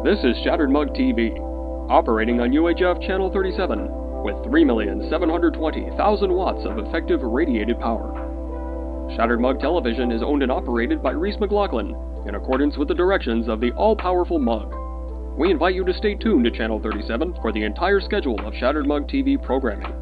This is Shattered Mug TV, operating on UHF Channel 37, with 3,720,000 watts of effective radiated power. Shattered Mug Television is owned and operated by Reese McLaughlin, in accordance with the directions of the all-powerful Mug. We invite you to stay tuned to Channel 37 for the entire schedule of Shattered Mug TV programming.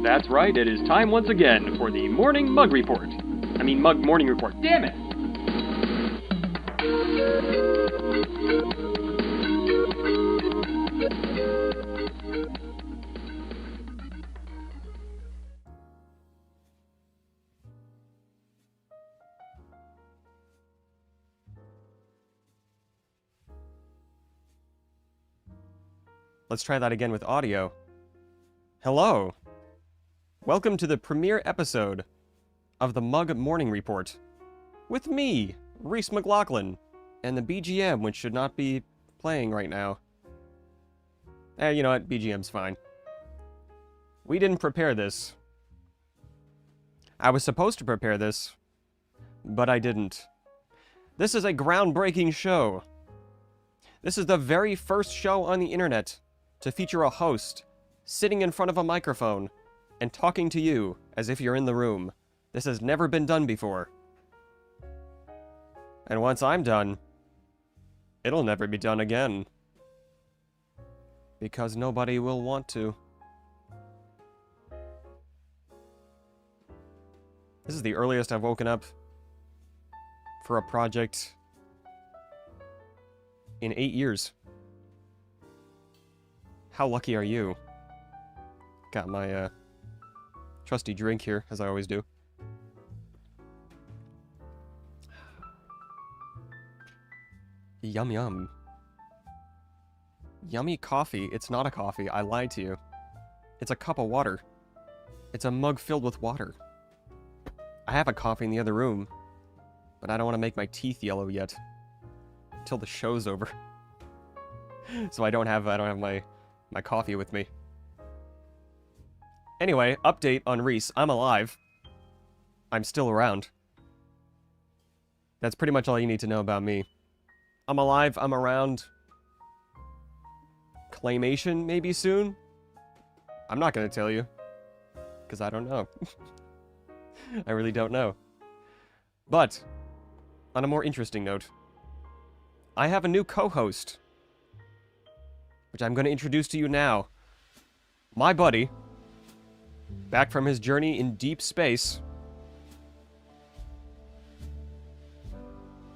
That's right, it is time once again for the Morning Mug Report. Mug Morning Report. Damn it! Let's try that again with audio. Hello! Welcome to the premiere episode of the Mug Morning Report. With me, Reese McLaughlin, and the BGM, which should not be playing right now. You know what? BGM's fine. We didn't prepare this. I was supposed to prepare this, but I didn't. This is a groundbreaking show. This is the very first show on the internet to feature a host sitting in front of a microphone and talking to you as if you're in the room. This has never been done before. And once I'm done, it'll never be done again. Because nobody will want to. This is the earliest I've woken up for a project in 8 years. How lucky are you? Got my, trusty drink here, as I always do. Yum yum. Yummy coffee. It's not a coffee. I lied to you. It's a cup of water. It's a mug filled with water. I have a coffee in the other room, but I don't want to make my teeth yellow yet. Till the show's over. So I don't have my coffee with me. Anyway, update on Reese. I'm alive. I'm still around. That's pretty much all you need to know about me. I'm alive, I'm around. Claymation, maybe soon? I'm not gonna tell you. Because I don't know. I really don't know. But, on a more interesting note, I have a new co-host, which I'm gonna introduce to you now. My buddy, back from his journey in deep space.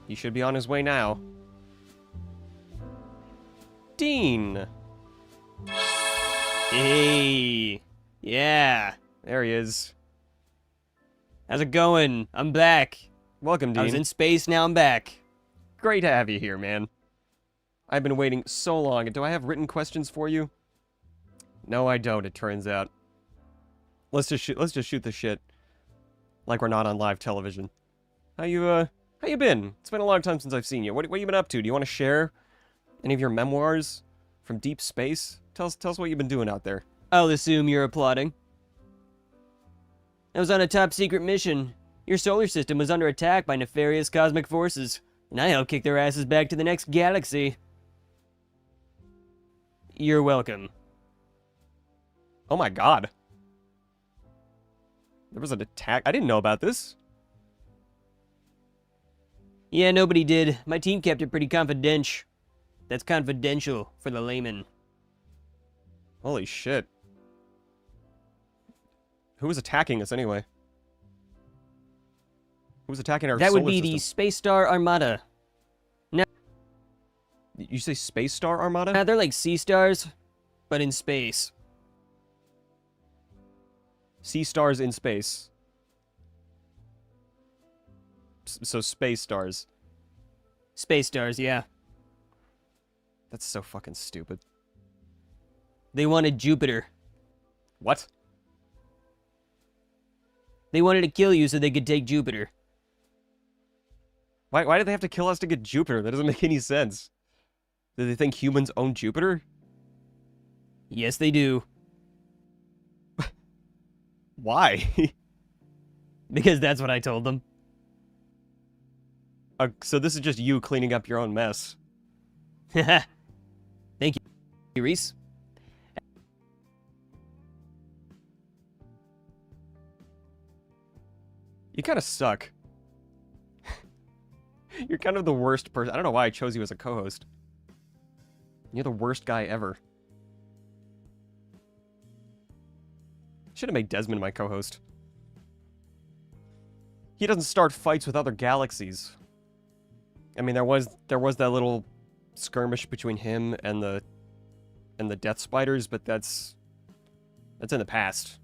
He should be on his way now. Dean! Hey! Yeah! There he is. How's it going? I'm back. Welcome, Dean. I was in space, now I'm back. Great to have you here, man. I've been waiting so long. Do I have written questions for you? No, I don't, it turns out. Let's just shoot the shit. Like we're not on live television. How you been? It's been a long time since I've seen you. What you been up to? Do you want to share any of your memoirs from deep space? Tell us what you've been doing out there. I'll assume you're applauding. I was on a top secret mission. Your solar system was under attack by nefarious cosmic forces, and I helped kick their asses back to the next galaxy. You're welcome. Oh my god. There was an attack? I didn't know about this. Yeah, nobody did. My team kept it pretty confidential. That's confidential for the layman. Holy shit. Who was attacking us anyway? Who was attacking our solar system? That would be the Space Star Armada. Now, you say Space Star Armada? they're like sea stars, but in space. Sea stars in space. So space stars. Space stars, yeah. That's so fucking stupid. They wanted Jupiter. What? They wanted to kill you so they could take Jupiter. Why did they have to kill us to get Jupiter? That doesn't make any sense. Do they think humans own Jupiter? Yes, they do. Why? Because that's what I told them. So this is just you cleaning up your own mess. Thank you, Reese. You kind of suck. You're kind of the worst person. I don't know why I chose you as a co-host. You're the worst guy ever. Should have made Desmond my co-host. He doesn't start fights with other galaxies. I mean, there was that little skirmish between him and the Death Spiders, but that's in the past.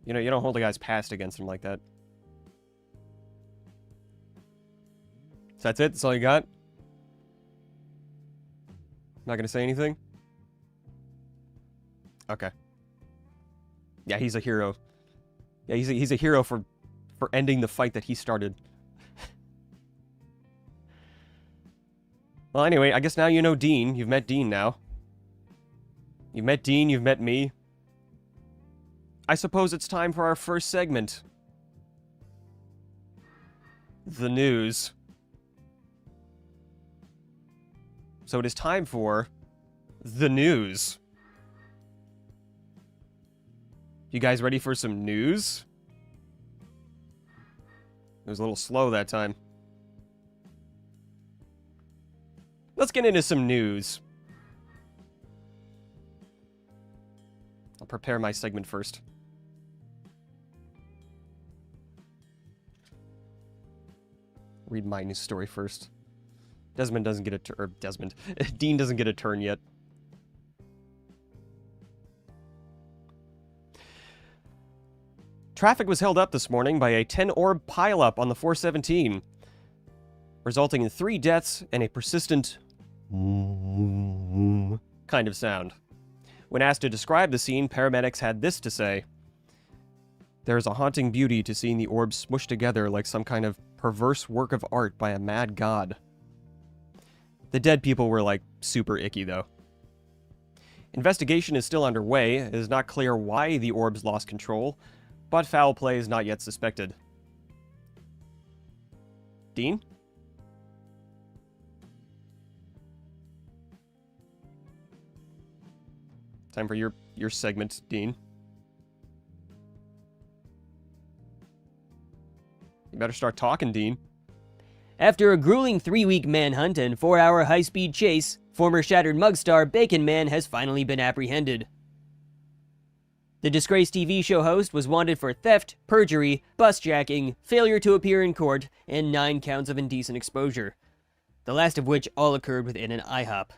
You know, you don't hold a guy's past against him like that. So that's it? That's all you got? Not gonna say anything? Okay. Yeah, he's a hero. Yeah, he's a hero for ending the fight that he started. Well, anyway, I guess now you know Dean. You've met Dean now. You've met Dean, you've met me. I suppose it's time for our first segment. The news. So it is time for the news. You guys ready for some news? It was a little slow that time. Let's get into some news. I'll prepare my segment first. Read my news story first. Desmond doesn't get a turn, or Desmond. Dean doesn't get a turn yet. Traffic was held up this morning by a 10-orb pileup on the 417, resulting in 3 deaths and a persistent kind of sound. When asked to describe the scene, paramedics had this to say: "There is a haunting beauty to seeing the orbs smushed together like some kind of perverse work of art by a mad god." The dead people were, like, super icky, though. Investigation is still underway. It is not clear why the orbs lost control, but foul play is not yet suspected. Dean? Time for your segment, Dean. You better start talking, Dean. After a grueling 3-week manhunt and 4-hour high-speed chase, former Shattered Mug star Bacon Man has finally been apprehended. The disgraced TV show host was wanted for theft, perjury, busjacking, failure to appear in court, and 9 counts of indecent exposure, the last of which all occurred within an IHOP.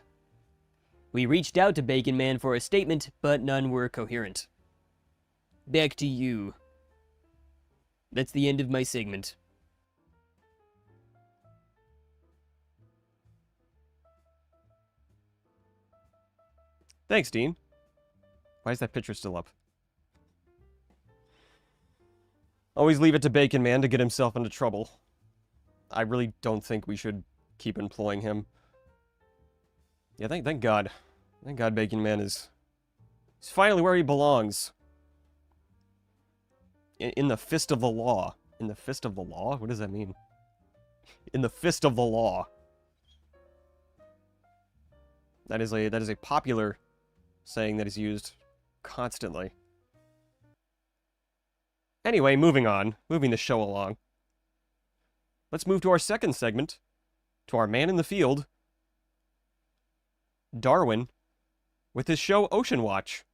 We reached out to Bacon Man for a statement, but none were coherent. Back to you. That's the end of my segment. Thanks, Dean. Why is that picture still up? Always leave it to Bacon Man to get himself into trouble. I really don't think we should keep employing him. Yeah, thank God. Thank God Bacon Man he's finally where he belongs. In the fist of the law. In the fist of the law? What does that mean? In the fist of the law. That is a popular saying that is used constantly. Anyway, moving on. Moving the show along. Let's move to our second segment. To our man in the field, Darwin, with his show Ocean Watch.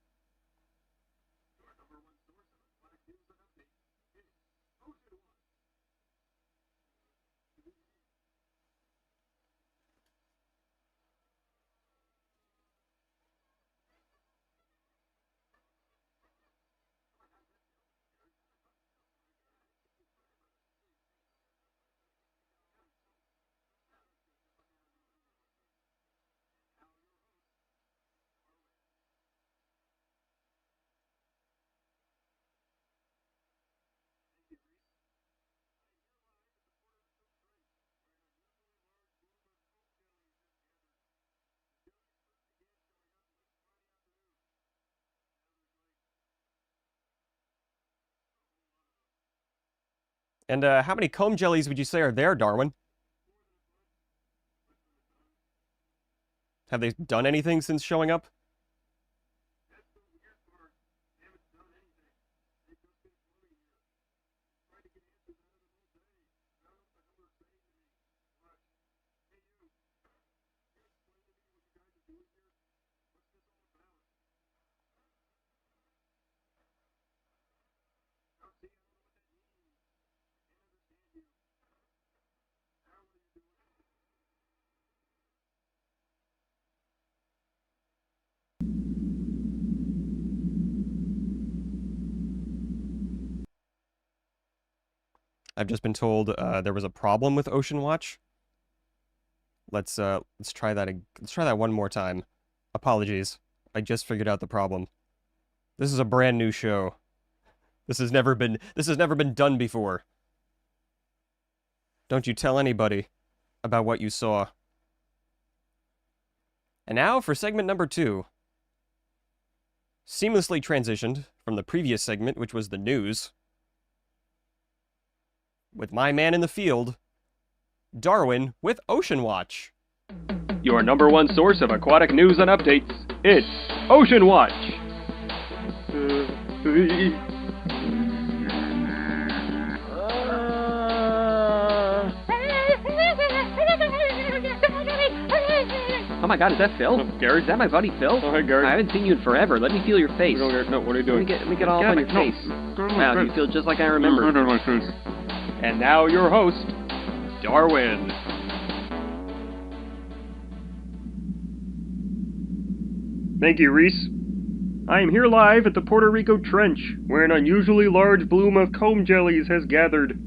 And how many comb jellies would you say are there, Darwin? Have they done anything since showing up? I've just been told there was a problem with Ocean Watch. Let's try that. Let's try that one more time. Apologies. I just figured out the problem. This is a brand new show. This has never been done before. Don't you tell anybody about what you saw. And now for segment number 2. Seamlessly transitioned from the previous segment, which was the news, with my man in the field, Darwin with Ocean Watch. Your number one source of aquatic news and updates. It's Ocean Watch. Oh my god, is that Phil? Gary? Is that my buddy Phil? Oh, hi, Gary. I haven't seen you in forever. Let me feel your face. No, what are you doing? Let me get all up on your face. Wow, you feel just like I remember. And now your host, Darwin. Thank you, Reese. I am here live at the Puerto Rico Trench, where an unusually large bloom of comb jellies has gathered.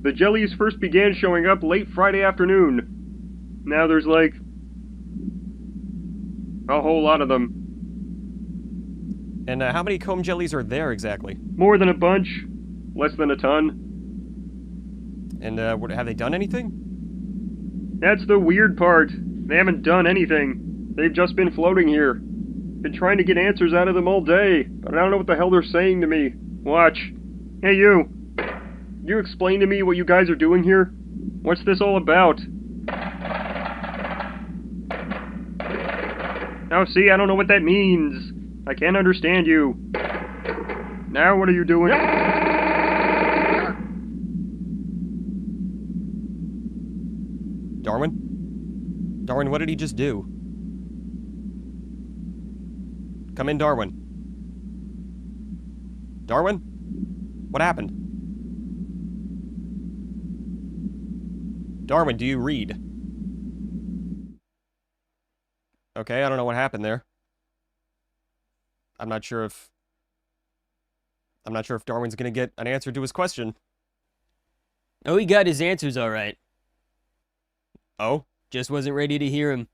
The jellies first began showing up late Friday afternoon. Now there's like a whole lot of them. And how many comb jellies are there exactly? More than a bunch. Less than a ton. And have they done anything? That's the weird part. They haven't done anything. They've just been floating here. Been trying to get answers out of them all day, but I don't know what the hell they're saying to me. Watch. Hey, you. You explain to me what you guys are doing here? What's this all about? Now, see, I don't know what that means. I can't understand you. Now, what are you doing? Darwin? Darwin, what did he just do? Come in, Darwin. Darwin? What happened? Darwin, do you read? Okay, I don't know what happened there. I'm not sure if Darwin's gonna get an answer to his question. Oh, he got his answers all right. Oh? Just wasn't ready to hear him.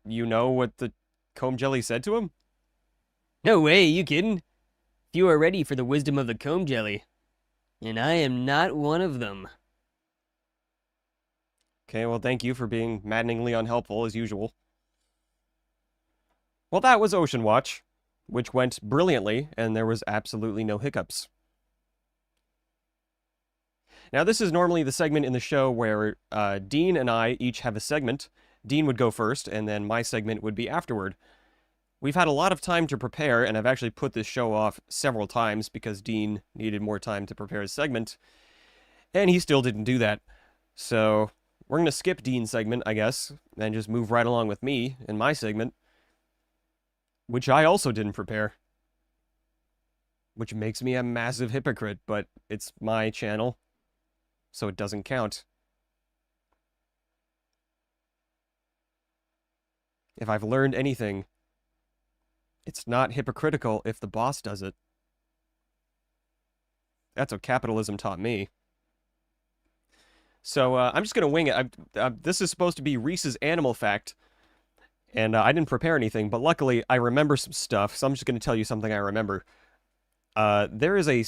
You know what the comb jelly said to him? No way, you kidding? Few are ready for the wisdom of the comb jelly. And I am not one of them. Okay, well, thank you for being maddeningly unhelpful, as usual. Well, that was Ocean Watch, which went brilliantly, and there was absolutely no hiccups. Now, this is normally the segment in the show where Dean and I each have a segment. Dean would go first, and then my segment would be afterward. We've had a lot of time to prepare, and I've actually put this show off several times because Dean needed more time to prepare his segment, and he still didn't do that. So, we're going to skip Dean's segment, I guess, and just move right along with me and my segment, which I also didn't prepare. Which makes me a massive hypocrite, but it's my channel, so it doesn't count. If I've learned anything, it's not hypocritical if the boss does it. That's what capitalism taught me. So, I'm just going to wing it. This is supposed to be Reese's animal fact, and I didn't prepare anything, but luckily I remember some stuff, so I'm just going to tell you something I remember. There is a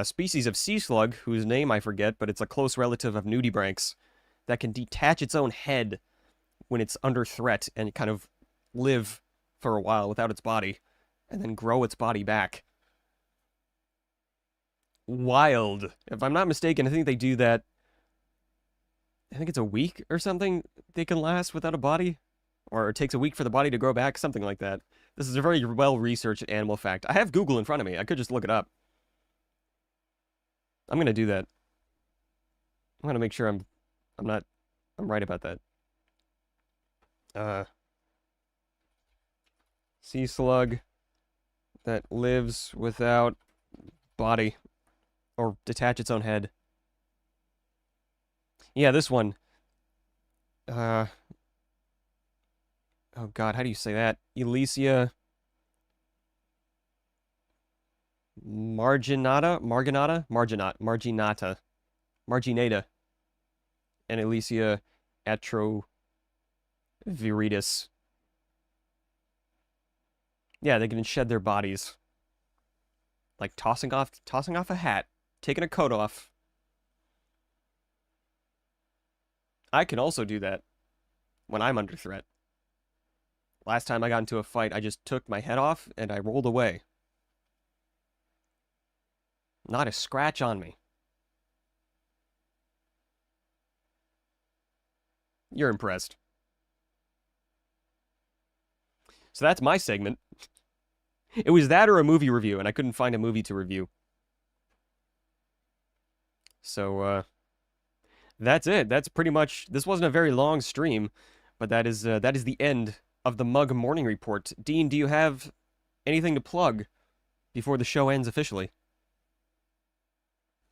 species of sea slug, whose name I forget, but it's a close relative of nudibranchs, that can detach its own head when it's under threat and kind of live for a while without its body, and then grow its body back. wild. If I'm not mistaken, I think they do that. I think it's a week or something they can last without a body. Or it takes a week for the body to grow back, something like that. This is a very well-researched animal fact. I have Google in front of me. I could just look it up. I'm gonna do that. I'm gonna make sure I'm right about that. Sea slug that lives without body or detach its own head. Yeah, this one. Oh god, how do you say that? Elysia marginata, and Elysia atroviridis. Yeah, they can shed their bodies. Like tossing off a hat, taking a coat off. I can also do that when I'm under threat. Last time I got into a fight, I just took my head off and I rolled away. Not a scratch on me. You're impressed. So that's my segment. It was that or a movie review, and I couldn't find a movie to review. So, that's it. That's pretty much... This wasn't a very long stream, but that is the end of the Mug Morning Report. Dean, do you have anything to plug before the show ends officially?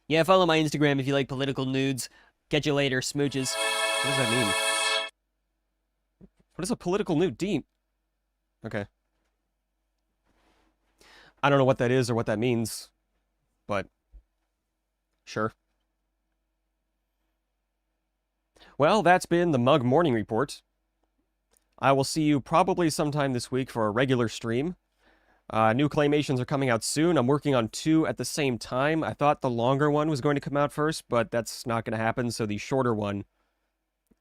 Yeah, follow my Instagram if you like political nudes. Catch you later, smooches. What does that mean? What is a political nude, Dean? Okay. I don't know what that is or what that means, but sure. Well, that's been the Mug Morning Report. I will see you probably sometime this week for a regular stream. New Claymations are coming out soon. I'm working on 2 at the same time. I thought the longer one was going to come out first, but that's not going to happen, so the shorter one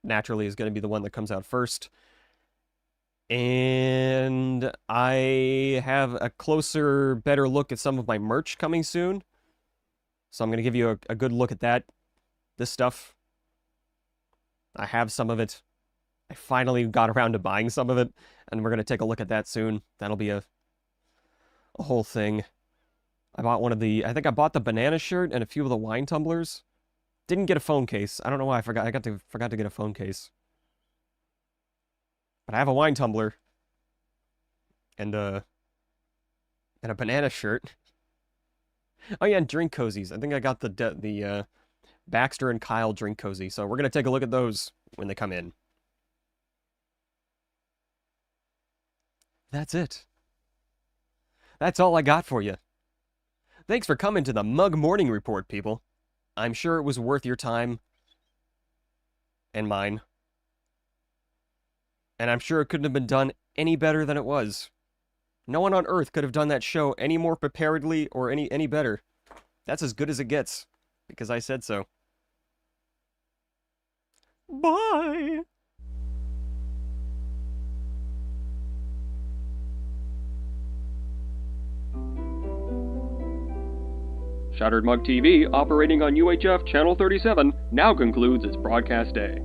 naturally is going to be the one that comes out first. And I have a closer, better look at some of my merch coming soon. So I'm going to give you a good look at that. This stuff. I have some of it. I finally got around to buying some of it, and we're going to take a look at that soon. That'll be a whole thing. I bought one of the... I think I bought the banana shirt and a few of the wine tumblers. Didn't get a phone case. I don't know why I forgot. I forgot to get a phone case. But I have a wine tumbler. And a banana shirt. Oh yeah, and drink cozies. I think I got the Baxter and Kyle drink cozy. So we're going to take a look at those when they come in. That's it. That's all I got for you. Thanks for coming to the Mug Morning Report, people. I'm sure it was worth your time. And mine. And I'm sure it couldn't have been done any better than it was. No one on Earth could have done that show any more preparedly or any better. That's as good as it gets. Because I said so. Bye! Shattered Mug TV, operating on UHF Channel 37, now concludes its broadcast day.